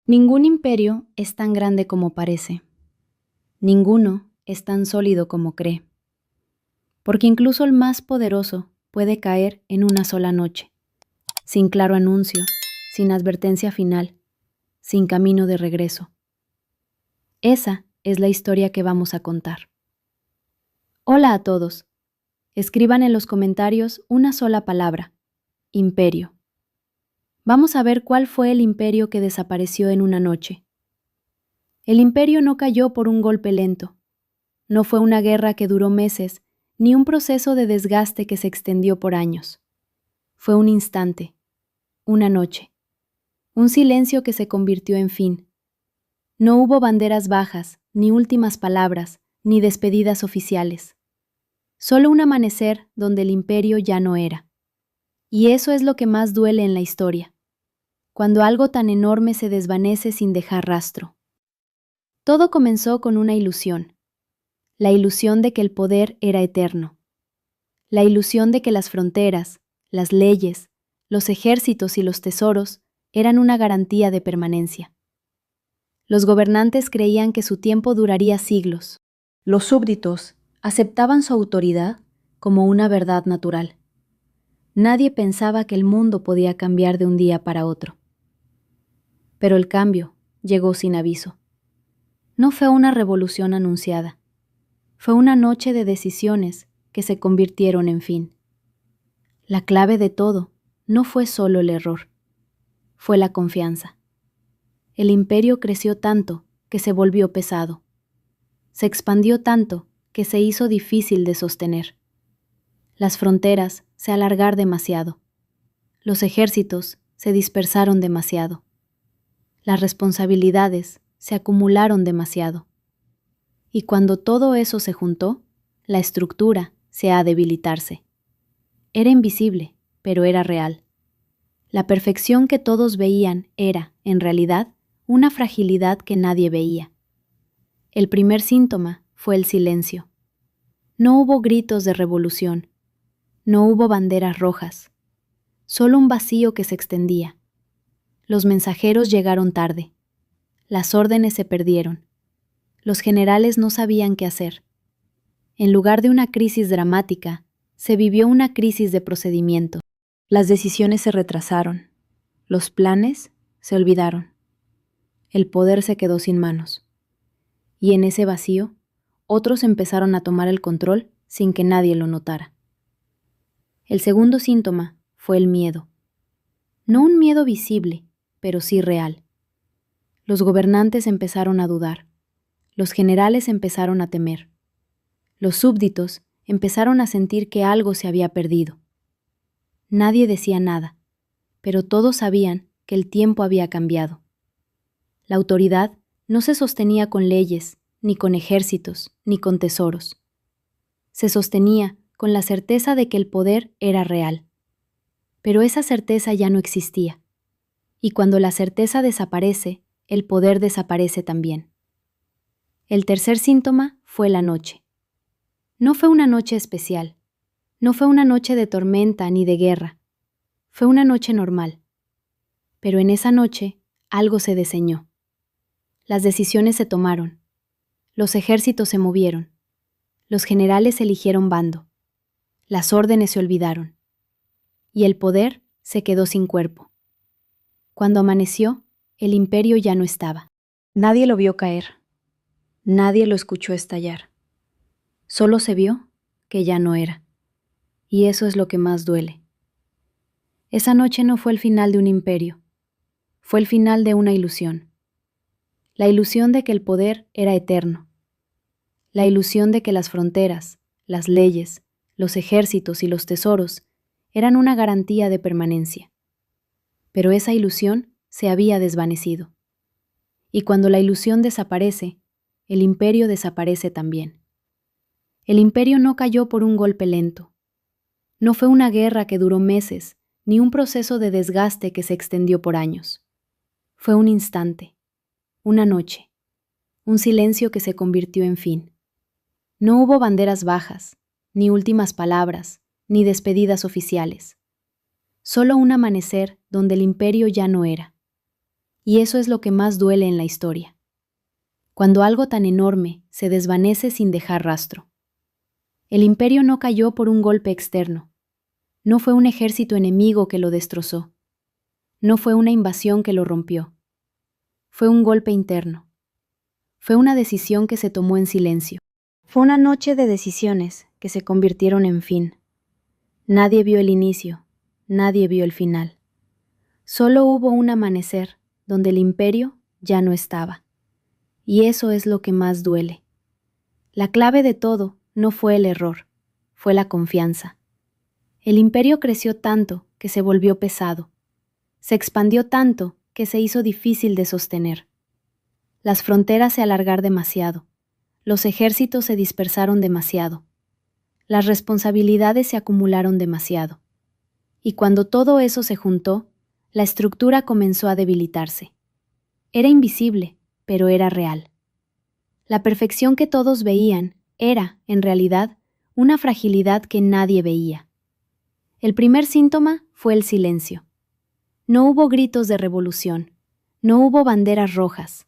Ningún imperio es tan grande como parece. Ninguno es tan sólido como cree. Porque incluso el más poderoso puede caer en una sola noche, sin claro anuncio, sin advertencia final, sin camino de regreso. Esa es la historia que vamos a contar. Hola a todos. Escriban en los comentarios una sola palabra: imperio. Vamos a ver cuál fue el imperio que desapareció en una noche. El imperio no cayó por un golpe lento. No fue una guerra que duró meses, ni un proceso de desgaste que se extendió por años. Fue un instante, una noche, un silencio que se convirtió en fin. No hubo banderas bajas, ni últimas palabras, ni despedidas oficiales. Solo un amanecer donde el imperio ya no era. Y eso es lo que más duele en la historia, cuando algo tan enorme se desvanece sin dejar rastro. Todo comenzó con una ilusión, la ilusión de que el poder era eterno, la ilusión de que las fronteras, las leyes, los ejércitos y los tesoros eran una garantía de permanencia. Los gobernantes creían que su tiempo duraría siglos. Los súbditos aceptaban su autoridad como una verdad natural. Nadie pensaba que el mundo podía cambiar de un día para otro. Pero el cambio llegó sin aviso. No fue una revolución anunciada. Fue una noche de decisiones que se convirtieron en fin. La clave de todo no fue solo el error, fue la confianza. El imperio creció tanto que se volvió pesado. Se expandió tanto que se hizo difícil de sostener. Las fronteras se alargaron demasiado. Los ejércitos se dispersaron demasiado. Las responsabilidades se acumularon demasiado. Y cuando todo eso se juntó, la estructura se ha debilitarse. Era invisible, pero era real. La perfección que todos veían era, en realidad, una fragilidad que nadie veía. El primer síntoma fue el silencio. No hubo gritos de revolución. No hubo banderas rojas. Solo un vacío que se extendía. Los mensajeros llegaron tarde. Las órdenes se perdieron. Los generales no sabían qué hacer. En lugar de una crisis dramática, se vivió una crisis de procedimiento. Las decisiones se retrasaron. Los planes se olvidaron. El poder se quedó sin manos. Y en ese vacío, otros empezaron a tomar el control sin que nadie lo notara. El segundo síntoma fue el miedo. No un miedo visible, pero sí real. Los gobernantes empezaron a dudar. Los generales empezaron a temer. Los súbditos empezaron a sentir que algo se había perdido. Nadie decía nada, pero todos sabían que el tiempo había cambiado. La autoridad no se sostenía con leyes, ni con ejércitos, ni con tesoros. Se sostenía con la certeza de que el poder era real. Pero esa certeza ya no existía. Y cuando la certeza desaparece, el poder desaparece también. El tercer síntoma fue la noche. No fue una noche especial. No fue una noche de tormenta ni de guerra. Fue una noche normal. Pero en esa noche algo se diseñó. Las decisiones se tomaron. Los ejércitos se movieron. Los generales eligieron bando. Las órdenes se olvidaron. Y el poder se quedó sin cuerpo. Cuando amaneció, el imperio ya no estaba. Nadie lo vio caer. Nadie lo escuchó estallar. Solo se vio que ya no era. Y eso es lo que más duele. Esa noche no fue el final de un imperio. Fue el final de una ilusión. La ilusión de que el poder era eterno. La ilusión de que las fronteras, las leyes, los ejércitos y los tesoros eran una garantía de permanencia. Pero esa ilusión se había desvanecido. Y cuando la ilusión desaparece, el imperio desaparece también. El imperio no cayó por un golpe lento. No fue una guerra que duró meses, ni un proceso de desgaste que se extendió por años. Fue un instante, una noche, un silencio que se convirtió en fin. No hubo banderas bajas, ni últimas palabras, ni despedidas oficiales. Solo un amanecer donde el imperio ya no era. Y eso es lo que más duele en la historia. Cuando algo tan enorme se desvanece sin dejar rastro. El imperio no cayó por un golpe externo. No fue un ejército enemigo que lo destrozó. No fue una invasión que lo rompió. Fue un golpe interno. Fue una decisión que se tomó en silencio. Fue una noche de decisiones que se convirtieron en fin. Nadie vio el inicio, nadie vio el final. Solo hubo un amanecer donde el imperio ya no estaba. Y eso es lo que más duele. La clave de todo no fue el error, fue la confianza. El imperio creció tanto que se volvió pesado. Se expandió tanto que se hizo difícil de sostener. Las fronteras se alargaron demasiado. Los ejércitos se dispersaron demasiado. Las responsabilidades se acumularon demasiado. Y cuando todo eso se juntó, la estructura comenzó a debilitarse. Era invisible, pero era real. La perfección que todos veían era, en realidad, una fragilidad que nadie veía. El primer síntoma fue el silencio. No hubo gritos de revolución, no hubo banderas rojas,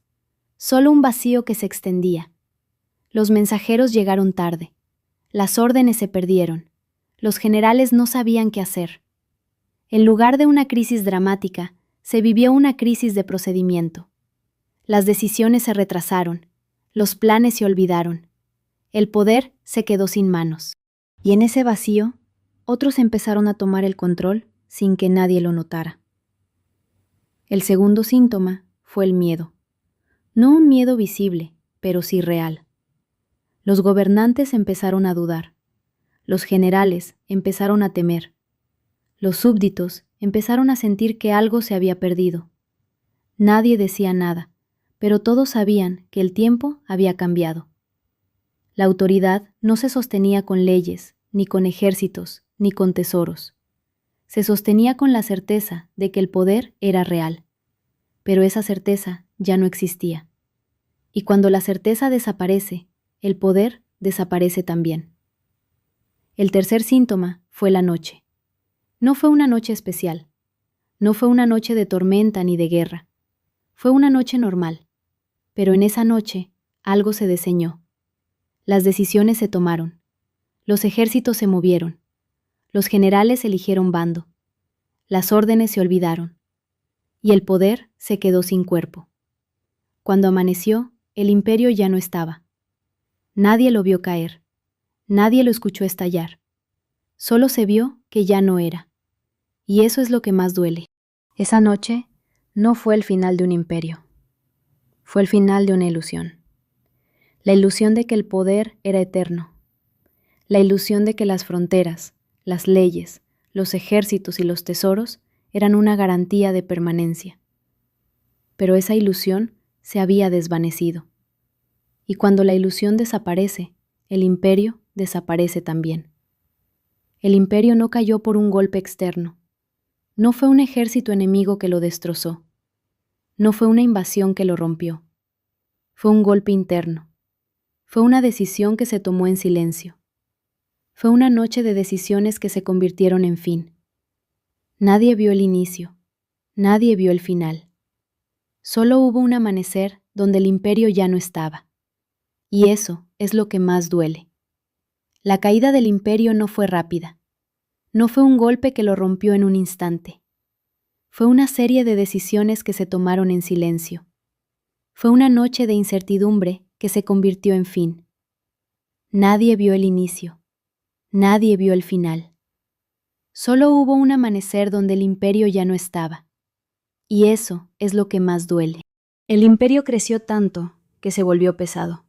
solo un vacío que se extendía. Los mensajeros llegaron tarde, las órdenes se perdieron, los generales no sabían qué hacer. En lugar de una crisis dramática, se vivió una crisis de procedimiento. Las decisiones se retrasaron, los planes se olvidaron, el poder se quedó sin manos. Y en ese vacío, otros empezaron a tomar el control sin que nadie lo notara. El segundo síntoma fue el miedo. No un miedo visible, pero sí real. Los gobernantes empezaron a dudar. Los generales empezaron a temer. Los súbditos empezaron a sentir que algo se había perdido. Nadie decía nada, pero todos sabían que el tiempo había cambiado. La autoridad no se sostenía con leyes, ni con ejércitos, ni con tesoros. Se sostenía con la certeza de que el poder era real. Pero esa certeza ya no existía. Y cuando la certeza desaparece, el poder desaparece también. El tercer síntoma fue la noche. No fue una noche especial. No fue una noche de tormenta ni de guerra. Fue una noche normal. Pero en esa noche, algo se diseñó. Las decisiones se tomaron. Los ejércitos se movieron. Los generales eligieron bando. Las órdenes se olvidaron. Y el poder se quedó sin cuerpo. Cuando amaneció, el imperio ya no estaba. Nadie lo vio caer. Nadie lo escuchó estallar. Solo se vio que ya no era. Y eso es lo que más duele. Esa noche no fue el final de un imperio. Fue el final de una ilusión. La ilusión de que el poder era eterno. La ilusión de que las fronteras, las leyes, los ejércitos y los tesoros eran una garantía de permanencia. Pero esa ilusión se había desvanecido. Y cuando la ilusión desaparece, el imperio desaparece también. El imperio no cayó por un golpe externo. No fue un ejército enemigo que lo destrozó. No fue una invasión que lo rompió. Fue un golpe interno. Fue una decisión que se tomó en silencio. Fue una noche de decisiones que se convirtieron en fin. Nadie vio el inicio. Nadie vio el final. Solo hubo un amanecer donde el imperio ya no estaba. Y eso es lo que más duele. La caída del imperio no fue rápida. No fue un golpe que lo rompió en un instante. Fue una serie de decisiones que se tomaron en silencio. Fue una noche de incertidumbre que se convirtió en fin. Nadie vio el inicio. Nadie vio el final. Solo hubo un amanecer donde el imperio ya no estaba. Y eso es lo que más duele. El imperio creció tanto que se volvió pesado.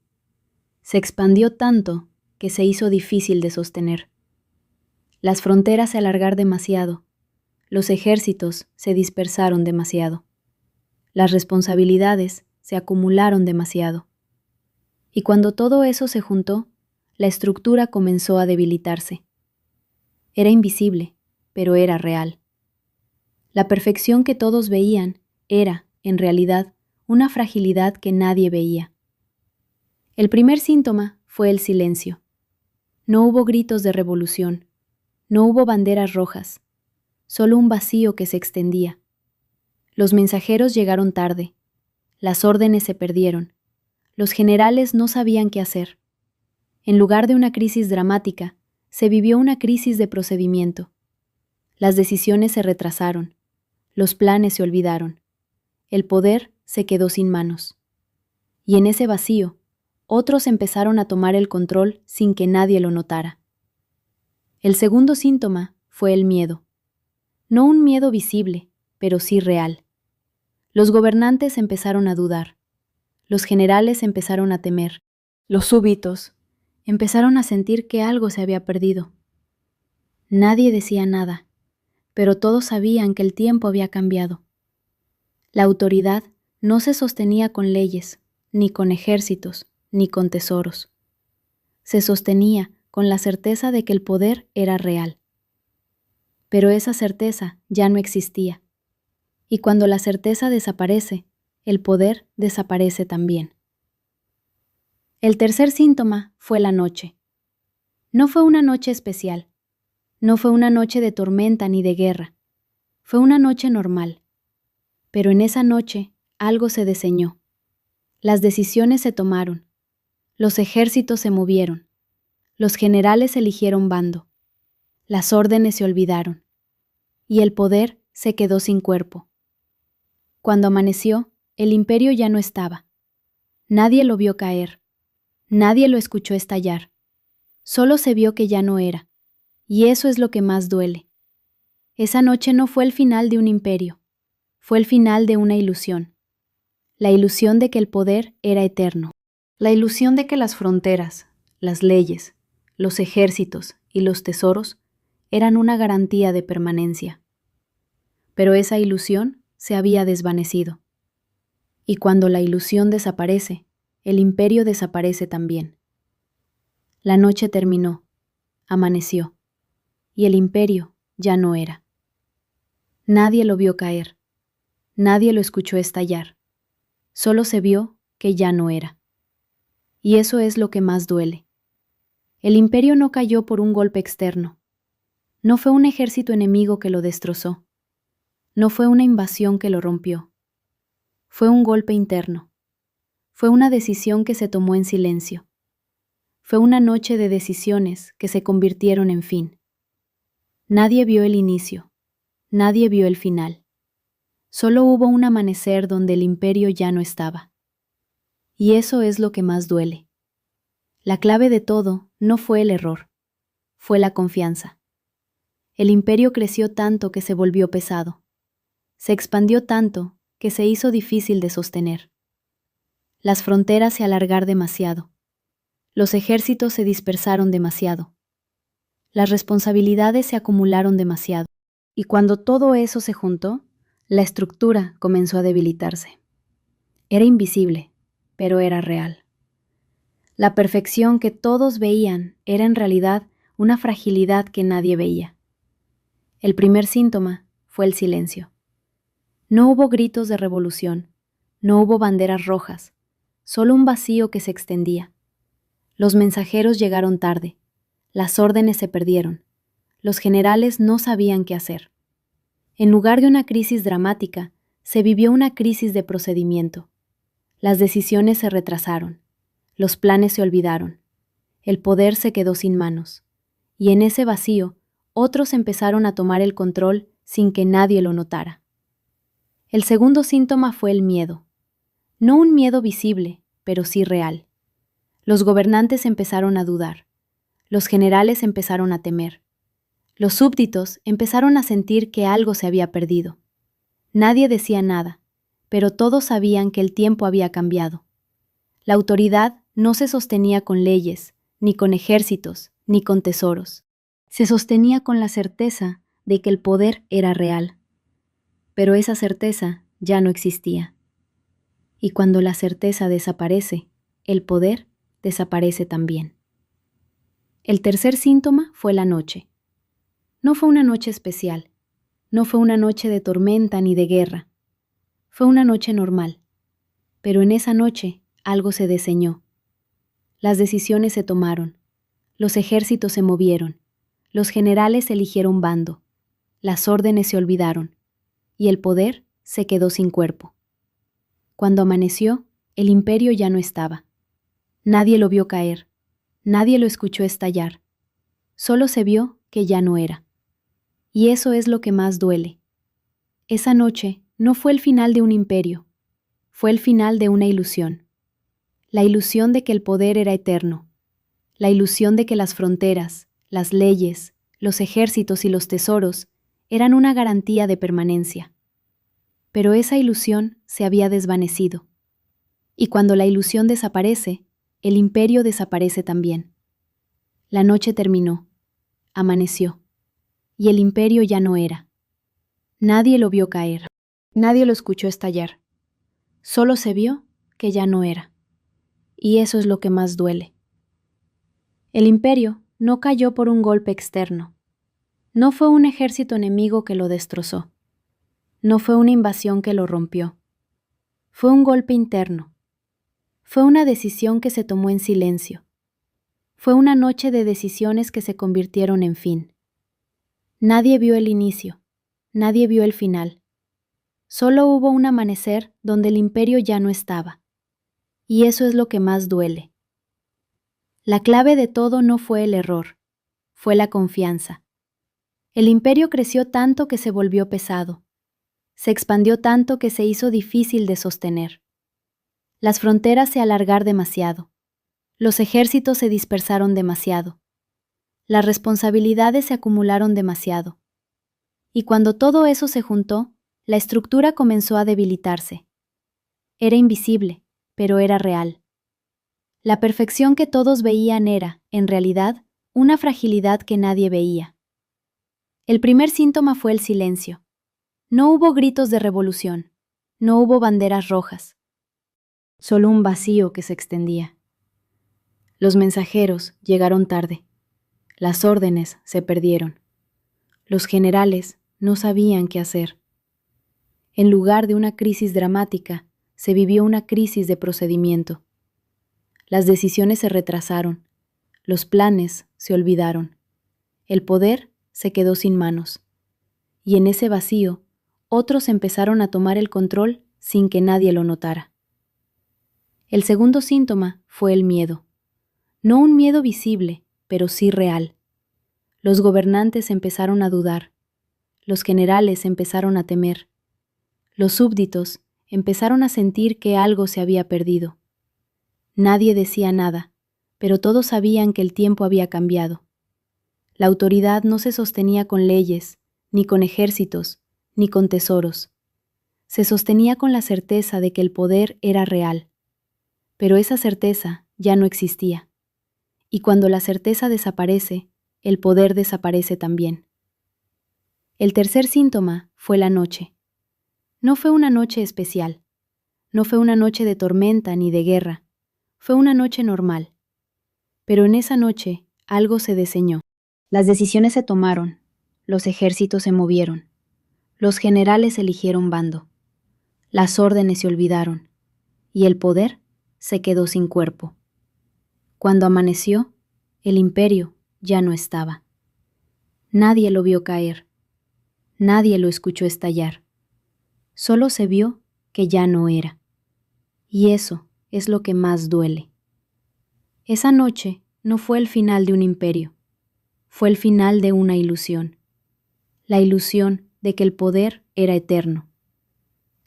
Se expandió tanto que se hizo difícil de sostener. Las fronteras se alargaron demasiado. Los ejércitos se dispersaron demasiado. Las responsabilidades se acumularon demasiado. Y cuando todo eso se juntó, la estructura comenzó a debilitarse. Era invisible, pero era real. La perfección que todos veían era, en realidad, una fragilidad que nadie veía. El primer síntoma fue el silencio. No hubo gritos de revolución, no hubo banderas rojas, solo un vacío que se extendía. Los mensajeros llegaron tarde, las órdenes se perdieron, los generales no sabían qué hacer. En lugar de una crisis dramática, se vivió una crisis de procedimiento. Las decisiones se retrasaron, los planes se olvidaron, el poder se quedó sin manos. Y en ese vacío, otros empezaron a tomar el control sin que nadie lo notara. El segundo síntoma fue el miedo. No un miedo visible, pero sí real. Los gobernantes empezaron a dudar. Los generales empezaron a temer. Los súbditos empezaron a sentir que algo se había perdido. Nadie decía nada, pero todos sabían que el tiempo había cambiado. La autoridad no se sostenía con leyes, ni con ejércitos, ni con tesoros. Se sostenía con la certeza de que el poder era real. Pero esa certeza ya no existía. Y cuando la certeza desaparece, el poder desaparece también. El tercer síntoma fue la noche. No fue una noche especial. No fue una noche de tormenta ni de guerra. Fue una noche normal. Pero en esa noche algo se diseñó. Las decisiones se tomaron. Los ejércitos se movieron. Los generales eligieron bando. Las órdenes se olvidaron. Y el poder se quedó sin cuerpo. Cuando amaneció, el imperio ya no estaba. Nadie lo vio caer. Nadie lo escuchó estallar. Solo se vio que ya no era. Y eso es lo que más duele. Esa noche no fue el final de un imperio. Fue el final de una ilusión. La ilusión de que el poder era eterno. La ilusión de que las fronteras, las leyes, los ejércitos y los tesoros eran una garantía de permanencia. Pero esa ilusión se había desvanecido. Y cuando la ilusión desaparece, el imperio desaparece también. La noche terminó, amaneció, y el imperio ya no era. Nadie lo vio caer, nadie lo escuchó estallar, solo se vio que ya no era. Y eso es lo que más duele. El imperio no cayó por un golpe externo. No fue un ejército enemigo que lo destrozó. No fue una invasión que lo rompió. Fue un golpe interno. Fue una decisión que se tomó en silencio. Fue una noche de decisiones que se convirtieron en fin. Nadie vio el inicio. Nadie vio el final. Solo hubo un amanecer donde el imperio ya no estaba. Y eso es lo que más duele. La clave de todo no fue el error. Fue la confianza. El imperio creció tanto que se volvió pesado. Se expandió tanto que se hizo difícil de sostener. Las fronteras se alargaron demasiado. Los ejércitos se dispersaron demasiado. Las responsabilidades se acumularon demasiado. Y cuando todo eso se juntó, la estructura comenzó a debilitarse. Era invisible, pero era real. La perfección que todos veían era en realidad una fragilidad que nadie veía. El primer síntoma fue el silencio. No hubo gritos de revolución, no hubo banderas rojas, solo un vacío que se extendía. Los mensajeros llegaron tarde, las órdenes se perdieron, los generales no sabían qué hacer. En lugar de una crisis dramática, se vivió una crisis de procedimiento. Las decisiones se retrasaron, los planes se olvidaron, el poder se quedó sin manos, y en ese vacío, otros empezaron a tomar el control sin que nadie lo notara. El segundo síntoma fue el miedo. No un miedo visible, pero sí real. Los gobernantes empezaron a dudar. Los generales empezaron a temer. Los súbditos empezaron a sentir que algo se había perdido. Nadie decía nada, pero todos sabían que el tiempo había cambiado. La autoridad no se sostenía con leyes, ni con ejércitos, ni con tesoros. Se sostenía con la certeza de que el poder era real. Pero esa certeza ya no existía. Y cuando la certeza desaparece, el poder desaparece también. El tercer síntoma fue la noche. No fue una noche especial, no fue una noche de tormenta ni de guerra. Fue una noche normal. Pero en esa noche algo se diseñó. Las decisiones se tomaron, los ejércitos se movieron, los generales eligieron bando, las órdenes se olvidaron, y el poder se quedó sin cuerpo. Cuando amaneció, el imperio ya no estaba. Nadie lo vio caer, nadie lo escuchó estallar. Solo se vio que ya no era. Y eso es lo que más duele. Esa noche no fue el final de un imperio, fue el final de una ilusión. La ilusión de que el poder era eterno, la ilusión de que las fronteras, las leyes, los ejércitos y los tesoros eran una garantía de permanencia. Pero esa ilusión se había desvanecido. Y cuando la ilusión desaparece, el imperio desaparece también. La noche terminó, amaneció, y el imperio ya no era. Nadie lo vio caer, nadie lo escuchó estallar. Solo se vio que ya no era. Y eso es lo que más duele. El imperio no cayó por un golpe externo. No fue un ejército enemigo que lo destrozó. No fue una invasión que lo rompió. Fue un golpe interno. Fue una decisión que se tomó en silencio. Fue una noche de decisiones que se convirtieron en fin. Nadie vio el inicio. Nadie vio el final. Solo hubo un amanecer donde el imperio ya no estaba. Y eso es lo que más duele. La clave de todo no fue el error, fue la confianza. El imperio creció tanto que se volvió pesado. Se expandió tanto que se hizo difícil de sostener. Las fronteras se alargaron demasiado. Los ejércitos se dispersaron demasiado. Las responsabilidades se acumularon demasiado. Y cuando todo eso se juntó, la estructura comenzó a debilitarse. Era invisible, pero era real. La perfección que todos veían era, en realidad, una fragilidad que nadie veía. El primer síntoma fue el silencio. No hubo gritos de revolución, no hubo banderas rojas, solo un vacío que se extendía. Los mensajeros llegaron tarde, las órdenes se perdieron, los generales no sabían qué hacer. En lugar de una crisis dramática, se vivió una crisis de procedimiento. Las decisiones se retrasaron, los planes se olvidaron, el poder se quedó sin manos, y en ese vacío, otros empezaron a tomar el control sin que nadie lo notara. El segundo síntoma fue el miedo. No un miedo visible, pero sí real. Los gobernantes empezaron a dudar, los generales empezaron a temer, los súbditos empezaron a sentir que algo se había perdido. Nadie decía nada, pero todos sabían que el tiempo había cambiado. La autoridad no se sostenía con leyes, ni con ejércitos, ni con tesoros. Se sostenía con la certeza de que el poder era real. Pero esa certeza ya no existía. Y cuando la certeza desaparece, el poder desaparece también. El tercer síntoma fue la noche. No fue una noche especial. No fue una noche de tormenta ni de guerra. Fue una noche normal. Pero en esa noche algo se diseñó. Las decisiones se tomaron, los ejércitos se movieron, los generales eligieron bando, las órdenes se olvidaron, y el poder se quedó sin cuerpo. Cuando amaneció, el imperio ya no estaba. Nadie lo vio caer, nadie lo escuchó estallar. Solo se vio que ya no era. Y eso es lo que más duele. Esa noche no fue el final de un imperio, fue el final de una ilusión. La ilusión de que el poder era eterno.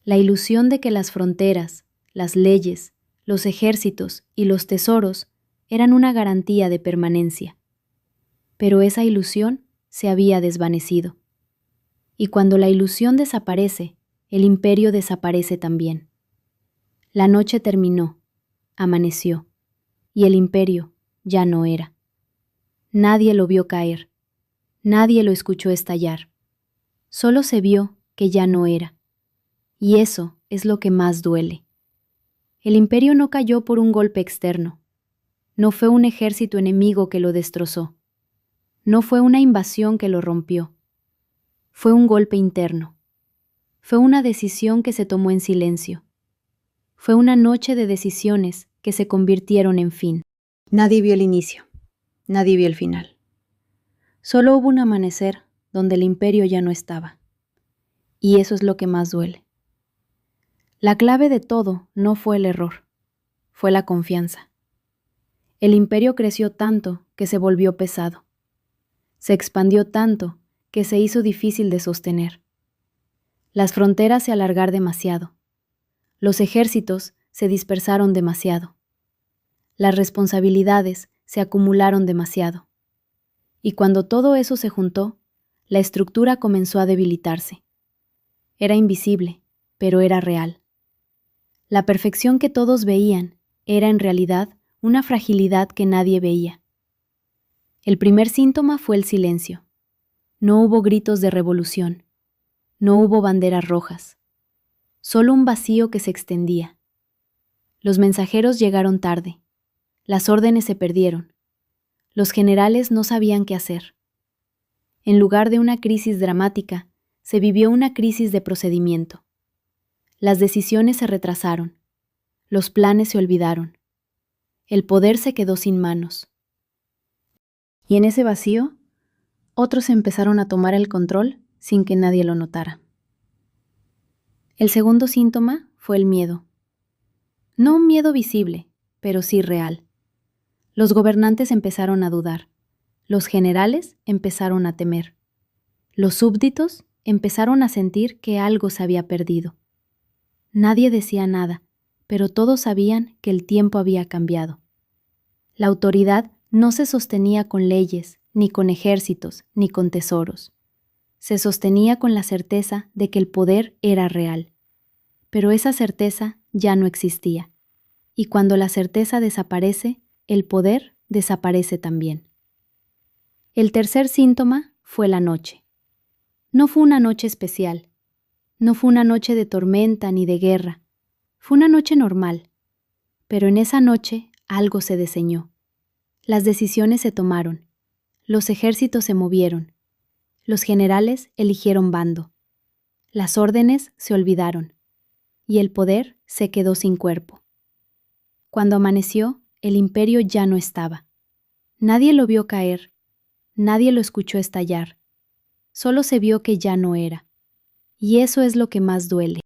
La ilusión de que las fronteras, las leyes, los ejércitos y los tesoros eran una garantía de permanencia. Pero esa ilusión se había desvanecido. Y cuando la ilusión desaparece, el imperio desaparece también. La noche terminó, amaneció, y el imperio ya no era. Nadie lo vio caer, nadie lo escuchó estallar. Solo se vio que ya no era. Y eso es lo que más duele. El imperio no cayó por un golpe externo. No fue un ejército enemigo que lo destrozó. No fue una invasión que lo rompió. Fue un golpe interno. Fue una decisión que se tomó en silencio. Fue una noche de decisiones que se convirtieron en fin. Nadie vio el inicio. Nadie vio el final. Solo hubo un amanecer donde el imperio ya no estaba. Y eso es lo que más duele. La clave de todo no fue el error, fue la confianza. El imperio creció tanto que se volvió pesado. Se expandió tanto que se hizo difícil de sostener. Las fronteras se alargaron demasiado. Los ejércitos se dispersaron demasiado. Las responsabilidades se acumularon demasiado. Y cuando todo eso se juntó, la estructura comenzó a debilitarse. Era invisible, pero era real. La perfección que todos veían era en realidad una fragilidad que nadie veía. El primer síntoma fue el silencio. No hubo gritos de revolución. No hubo banderas rojas. Solo un vacío que se extendía. Los mensajeros llegaron tarde. Las órdenes se perdieron. Los generales no sabían qué hacer. En lugar de una crisis dramática, se vivió una crisis de procedimiento. Las decisiones se retrasaron. Los planes se olvidaron. El poder se quedó sin manos. Y en ese vacío, otros empezaron a tomar el control sin que nadie lo notara. El segundo síntoma fue el miedo. No un miedo visible, pero sí real. Los gobernantes empezaron a dudar. Los generales empezaron a temer. Los súbditos empezaron a sentir que algo se había perdido. Nadie decía nada, pero todos sabían que el tiempo había cambiado. La autoridad no se sostenía con leyes, ni con ejércitos, ni con tesoros. Se sostenía con la certeza de que el poder era real. Pero esa certeza ya no existía. Y cuando la certeza desaparece, el poder desaparece también. El tercer síntoma fue la noche. No fue una noche especial. No fue una noche de tormenta ni de guerra. Fue una noche normal. Pero en esa noche algo se diseñó. Las decisiones se tomaron. Los ejércitos se movieron. Los generales eligieron bando. Las órdenes se olvidaron. Y el poder se quedó sin cuerpo. Cuando amaneció, el imperio ya no estaba. Nadie lo vio caer. Nadie lo escuchó estallar. Solo se vio que ya no era. Y eso es lo que más duele.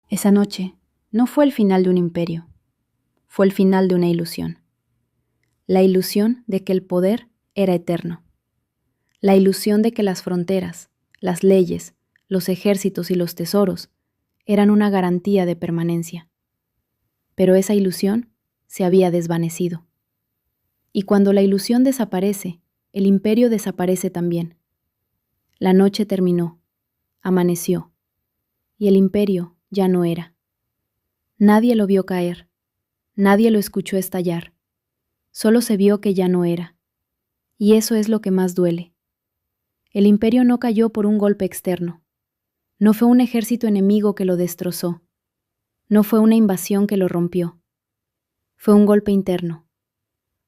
Esa noche no fue el final de un imperio. Fue el final de una ilusión. La ilusión de que el poder era eterno. La ilusión de que las fronteras, las leyes, los ejércitos y los tesoros eran una garantía de permanencia. Pero esa ilusión se había desvanecido. Y cuando la ilusión desaparece, el imperio desaparece también. La noche terminó, amaneció, y el imperio ya no era. Nadie lo vio caer, nadie lo escuchó estallar, solo se vio que ya no era. Y eso es lo que más duele. El imperio no cayó por un golpe externo. No fue un ejército enemigo que lo destrozó. No fue una invasión que lo rompió. Fue un golpe interno.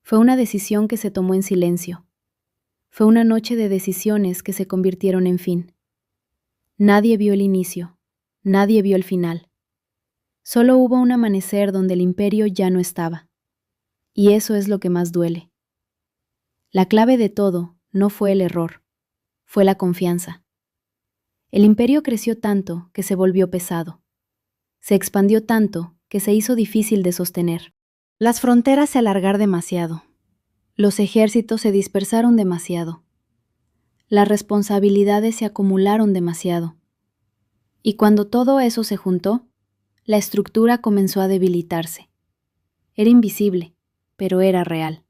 Fue una decisión que se tomó en silencio. Fue una noche de decisiones que se convirtieron en fin. Nadie vio el inicio. Nadie vio el final. Solo hubo un amanecer donde el imperio ya no estaba. Y eso es lo que más duele. La clave de todo no fue el error, fue la confianza. El imperio creció tanto que se volvió pesado. Se expandió tanto que se hizo difícil de sostener. Las fronteras se alargaron demasiado. Los ejércitos se dispersaron demasiado. Las responsabilidades se acumularon demasiado. Y cuando todo eso se juntó, la estructura comenzó a debilitarse. Era invisible, pero era real.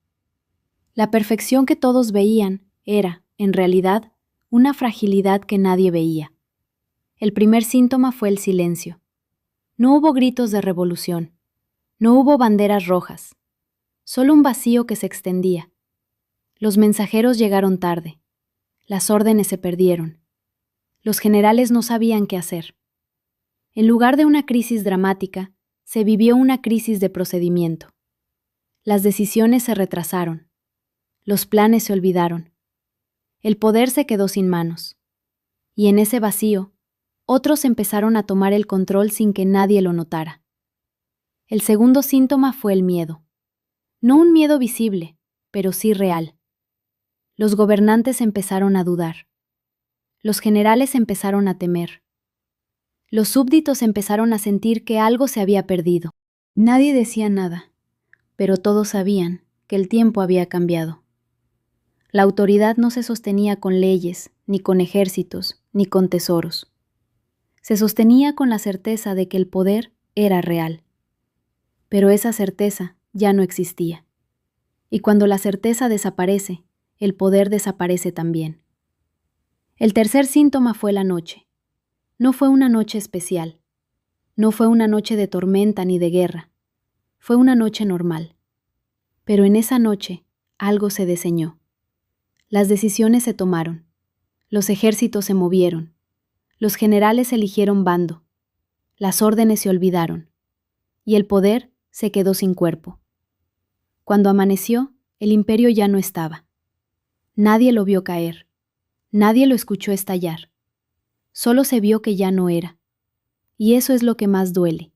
La perfección que todos veían era, en realidad, una fragilidad que nadie veía. El primer síntoma fue el silencio. No hubo gritos de revolución. No hubo banderas rojas. Solo un vacío que se extendía. Los mensajeros llegaron tarde. Las órdenes se perdieron. Los generales no sabían qué hacer. En lugar de una crisis dramática, se vivió una crisis de procedimiento. Las decisiones se retrasaron. Los planes se olvidaron. El poder se quedó sin manos. Y en ese vacío, otros empezaron a tomar el control sin que nadie lo notara. El segundo síntoma fue el miedo. No un miedo visible, pero sí real. Los gobernantes empezaron a dudar. Los generales empezaron a temer. Los súbditos empezaron a sentir que algo se había perdido. Nadie decía nada, pero todos sabían que el tiempo había cambiado. La autoridad no se sostenía con leyes, ni con ejércitos, ni con tesoros. Se sostenía con la certeza de que el poder era real. Pero esa certeza ya no existía. Y cuando la certeza desaparece, el poder desaparece también. El tercer síntoma fue la noche. No fue una noche especial. No fue una noche de tormenta ni de guerra. Fue una noche normal. Pero en esa noche algo se diseñó. Las decisiones se tomaron. Los ejércitos se movieron. Los generales eligieron bando. Las órdenes se olvidaron. Y el poder se quedó sin cuerpo. Cuando amaneció, el imperio ya no estaba. Nadie lo vio caer. Nadie lo escuchó estallar. Solo se vio que ya no era. Y eso es lo que más duele.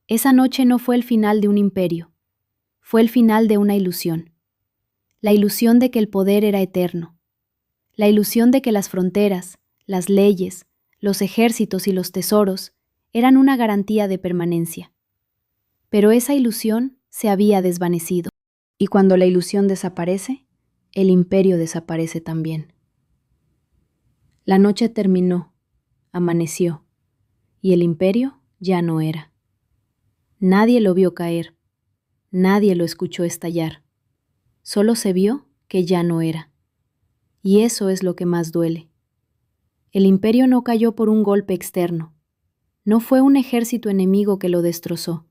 Esa noche no fue el final de un imperio. Fue el final de una ilusión. La ilusión de que el poder era eterno. La ilusión de que las fronteras, las leyes, los ejércitos y los tesoros eran una garantía de permanencia. Pero esa ilusión se había desvanecido. Y cuando la ilusión desaparece, el imperio desaparece también. La noche terminó, amaneció, y el imperio ya no era. Nadie lo vio caer, nadie lo escuchó estallar. Solo se vio que ya no era. Y eso es lo que más duele. El imperio no cayó por un golpe externo. No fue un ejército enemigo que lo destrozó.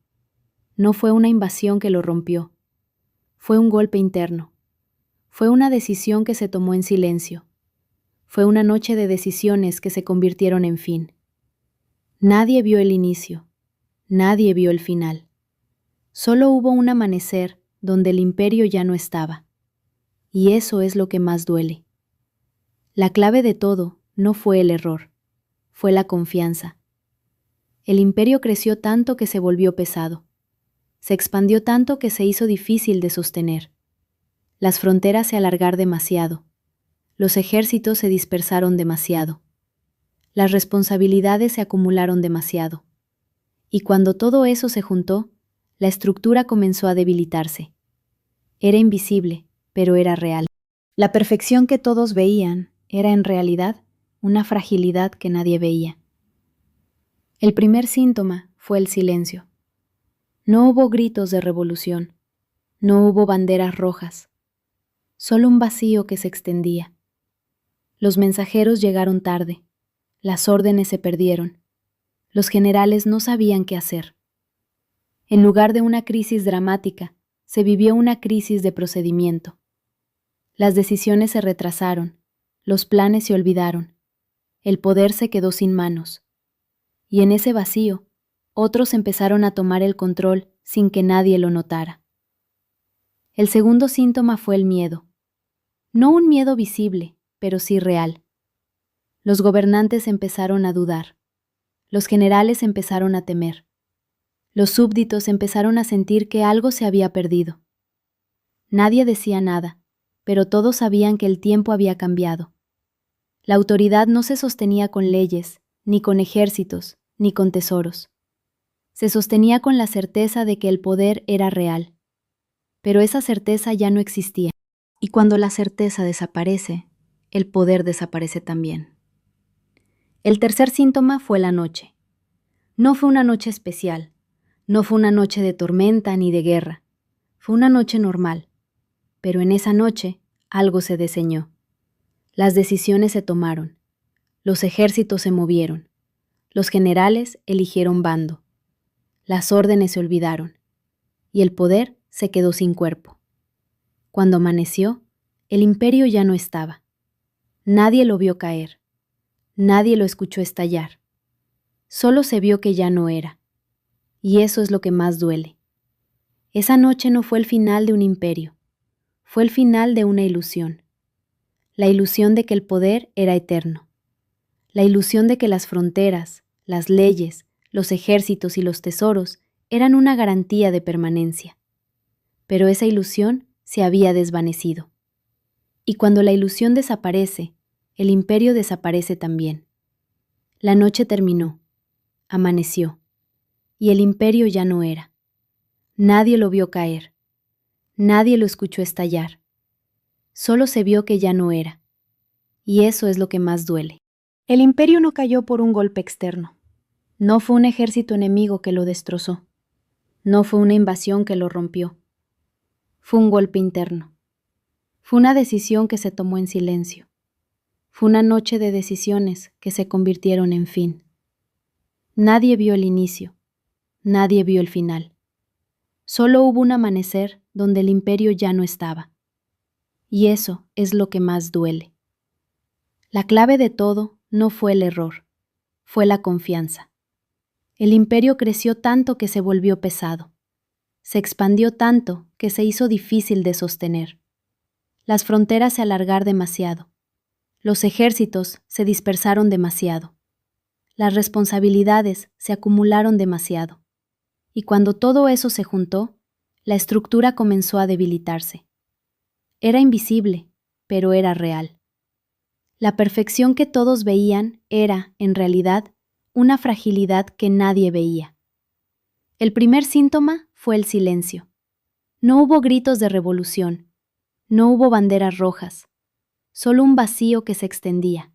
No fue una invasión que lo rompió. Fue un golpe interno. Fue una decisión que se tomó en silencio. Fue una noche de decisiones que se convirtieron en fin. Nadie vio el inicio. Nadie vio el final. Solo hubo un amanecer donde el imperio ya no estaba. Y eso es lo que más duele. La clave de todo no fue el error, fue la confianza. El imperio creció tanto que se volvió pesado. Se expandió tanto que se hizo difícil de sostener. Las fronteras se alargaron demasiado. Los ejércitos se dispersaron demasiado. Las responsabilidades se acumularon demasiado. Y cuando todo eso se juntó, la estructura comenzó a debilitarse. Era invisible, pero era real. La perfección que todos veían era en realidad una fragilidad que nadie veía. El primer síntoma fue el silencio. No hubo gritos de revolución, no hubo banderas rojas, solo un vacío que se extendía. Los mensajeros llegaron tarde, las órdenes se perdieron, los generales no sabían qué hacer. En lugar de una crisis dramática, se vivió una crisis de procedimiento. Las decisiones se retrasaron, los planes se olvidaron, el poder se quedó sin manos. Y en ese vacío, otros empezaron a tomar el control sin que nadie lo notara. El segundo síntoma fue el miedo. No un miedo visible, pero sí real. Los gobernantes empezaron a dudar. Los generales empezaron a temer. Los súbditos empezaron a sentir que algo se había perdido. Nadie decía nada, pero todos sabían que el tiempo había cambiado. La autoridad no se sostenía con leyes, ni con ejércitos, ni con tesoros. Se sostenía con la certeza de que el poder era real. Pero esa certeza ya no existía. Y cuando la certeza desaparece, el poder desaparece también. El tercer síntoma fue la noche. No fue una noche especial. No fue una noche de tormenta ni de guerra. Fue una noche normal. Pero en esa noche algo se diseñó. Las decisiones se tomaron. Los ejércitos se movieron. Los generales eligieron bando. Las órdenes se olvidaron. Y el poder se quedó sin cuerpo. Cuando amaneció, el imperio ya no estaba. Nadie lo vio caer. Nadie lo escuchó estallar. Solo se vio que ya no era. Y eso es lo que más duele. Esa noche no fue el final de un imperio. Fue el final de una ilusión. La ilusión de que el poder era eterno. La ilusión de que las fronteras, las leyes, los ejércitos y los tesoros eran una garantía de permanencia. Pero esa ilusión se había desvanecido. Y cuando la ilusión desaparece, el imperio desaparece también. La noche terminó, Amaneció, y el imperio ya no era. Nadie lo vio caer. Nadie lo escuchó estallar. Solo se vio que ya no era. Y eso es lo que más duele. El imperio no cayó por un golpe externo. No fue un ejército enemigo que lo destrozó. No fue una invasión que lo rompió. Fue un golpe interno. Fue una decisión que se tomó en silencio. Fue una noche de decisiones que se convirtieron en fin. Nadie vio el inicio. Nadie vio el final. Solo hubo un amanecer donde el imperio ya no estaba. Y eso es lo que más duele. La clave de todo no fue el error, fue la confianza. El imperio creció tanto que se volvió pesado. Se expandió tanto que se hizo difícil de sostener. Las fronteras se alargaron demasiado. Los ejércitos se dispersaron demasiado. Las responsabilidades se acumularon demasiado. Y cuando todo eso se juntó, la estructura comenzó a debilitarse. Era invisible, pero era real. La perfección que todos veían era, en realidad, una fragilidad que nadie veía. El primer síntoma fue el silencio. No hubo gritos de revolución, no hubo banderas rojas, solo un vacío que se extendía.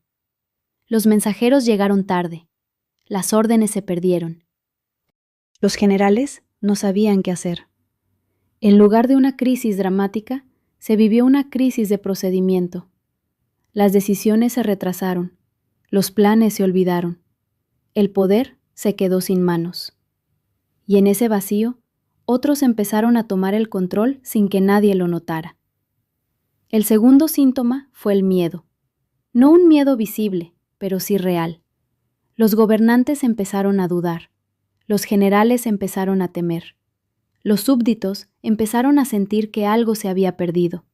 Los mensajeros llegaron tarde, las órdenes se perdieron. Los generales no sabían qué hacer. En lugar de una crisis dramática, se vivió una crisis de procedimiento. Las decisiones se retrasaron, los planes se olvidaron, el poder se quedó sin manos. Y en ese vacío, otros empezaron a tomar el control sin que nadie lo notara. El segundo síntoma fue el miedo. No un miedo visible, pero sí real. Los gobernantes empezaron a dudar, los generales empezaron a temer, los súbditos empezaron a sentir que algo se había perdido.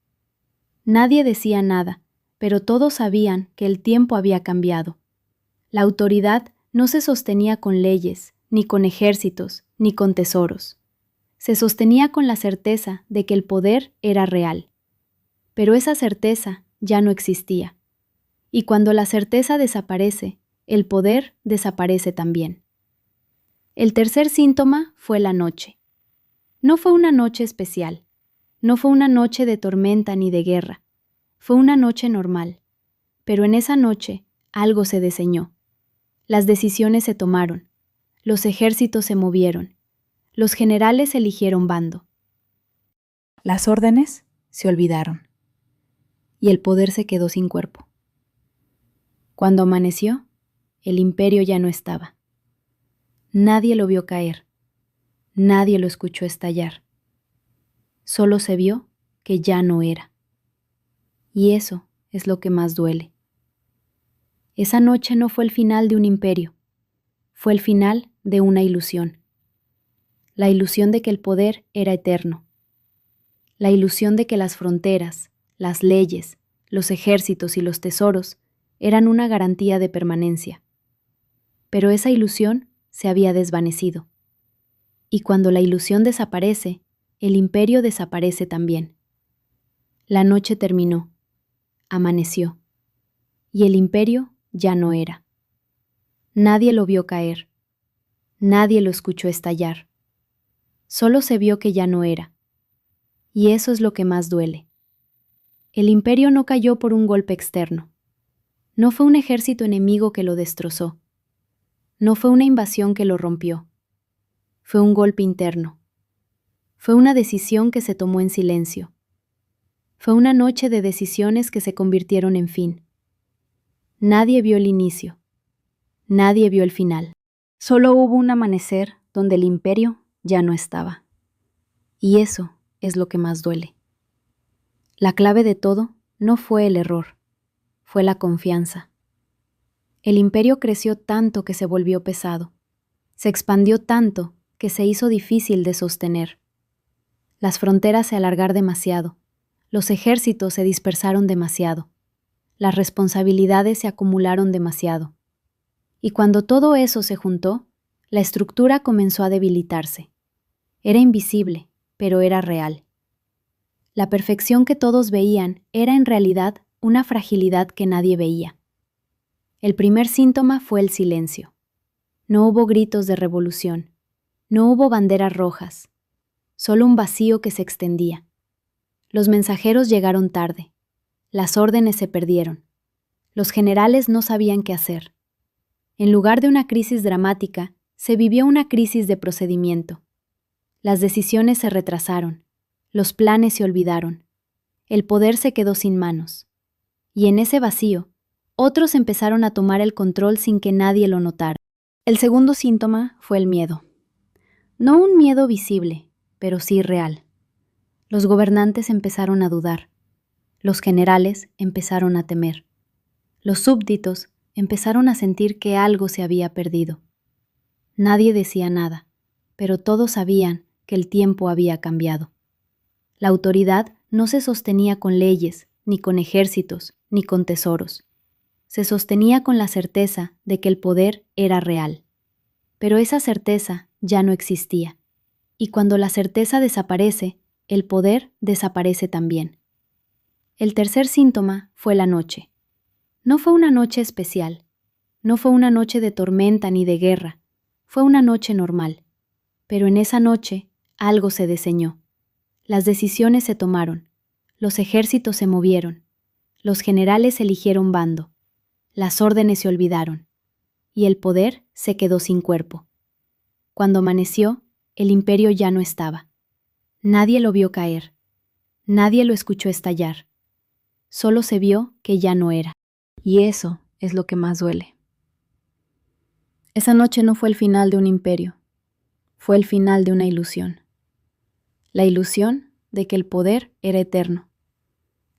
Nadie decía nada, pero todos sabían que el tiempo había cambiado. La autoridad no se sostenía con leyes, ni con ejércitos, ni con tesoros. Se sostenía con la certeza de que el poder era real. Pero esa certeza ya no existía. Y cuando la certeza desaparece, el poder desaparece también. El tercer síntoma fue la noche. No fue una noche especial. No fue una noche de tormenta ni de guerra. Fue una noche normal, pero en esa noche algo se diseñó. Las decisiones se tomaron, los ejércitos se movieron, los generales eligieron bando. Las órdenes se olvidaron y el poder se quedó sin cuerpo. Cuando amaneció, el imperio ya no estaba. Nadie lo vio caer, nadie lo escuchó estallar. Solo se vio que ya no era. Y eso es lo que más duele. Esa noche no fue el final de un imperio, fue el final de una ilusión. La ilusión de que el poder era eterno. La ilusión de que las fronteras, las leyes, los ejércitos y los tesoros eran una garantía de permanencia. Pero esa ilusión se había desvanecido. Y cuando la ilusión desaparece, el imperio desaparece también. La noche terminó. Amaneció, y el imperio ya no era. Nadie lo vio caer, nadie lo escuchó estallar. Solo se vio que ya no era, y eso es lo que más duele. El imperio no cayó por un golpe externo. No fue un ejército enemigo que lo destrozó. No fue una invasión que lo rompió. Fue un golpe interno. Fue una decisión que se tomó en silencio. Fue una noche de decisiones que se convirtieron en fin. Nadie vio el inicio. Nadie vio el final. Solo hubo un amanecer donde el imperio ya no estaba. Y eso es lo que más duele. La clave de todo no fue el error, fue la confianza. El imperio creció tanto que se volvió pesado. Se expandió tanto que se hizo difícil de sostener. Las fronteras se alargaron demasiado. Los ejércitos se dispersaron demasiado. Las responsabilidades se acumularon demasiado. Y cuando todo eso se juntó, la estructura comenzó a debilitarse. Era invisible, pero era real. La perfección que todos veían era en realidad una fragilidad que nadie veía. El primer síntoma fue el silencio. No hubo gritos de revolución, no hubo banderas rojas, solo un vacío que se extendía. Los mensajeros llegaron tarde, las órdenes se perdieron, los generales no sabían qué hacer. En lugar de una crisis dramática, se vivió una crisis de procedimiento. Las decisiones se retrasaron, los planes se olvidaron, el poder se quedó sin manos. Y en ese vacío, otros empezaron a tomar el control sin que nadie lo notara. El segundo síntoma fue el miedo. No un miedo visible, pero sí real. Los gobernantes empezaron a dudar. Los generales empezaron a temer. Los súbditos empezaron a sentir que algo se había perdido. Nadie decía nada, pero todos sabían que el tiempo había cambiado. La autoridad no se sostenía con leyes, ni con ejércitos, ni con tesoros. Se sostenía con la certeza de que el poder era real. Pero esa certeza ya no existía. Y cuando la certeza desaparece, el poder desaparece también. El tercer síntoma fue la noche. No fue una noche especial. No fue una noche de tormenta ni de guerra. Fue una noche normal. Pero en esa noche algo se diseñó. Las decisiones se tomaron. Los ejércitos se movieron. Los generales eligieron bando. Las órdenes se olvidaron. Y el poder se quedó sin cuerpo. Cuando amaneció, el imperio ya no estaba. Nadie lo vio caer. Nadie lo escuchó estallar. Solo se vio que ya no era. Y eso es lo que más duele. Esa noche no fue el final de un imperio. Fue el final de una ilusión. La ilusión de que el poder era eterno.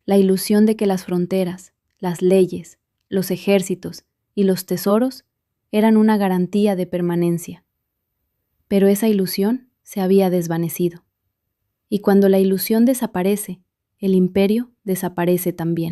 La ilusión de que las fronteras, las leyes, los ejércitos y los tesoros eran una garantía de permanencia. Pero esa ilusión se había desvanecido. Y cuando la ilusión desaparece, el imperio desaparece también.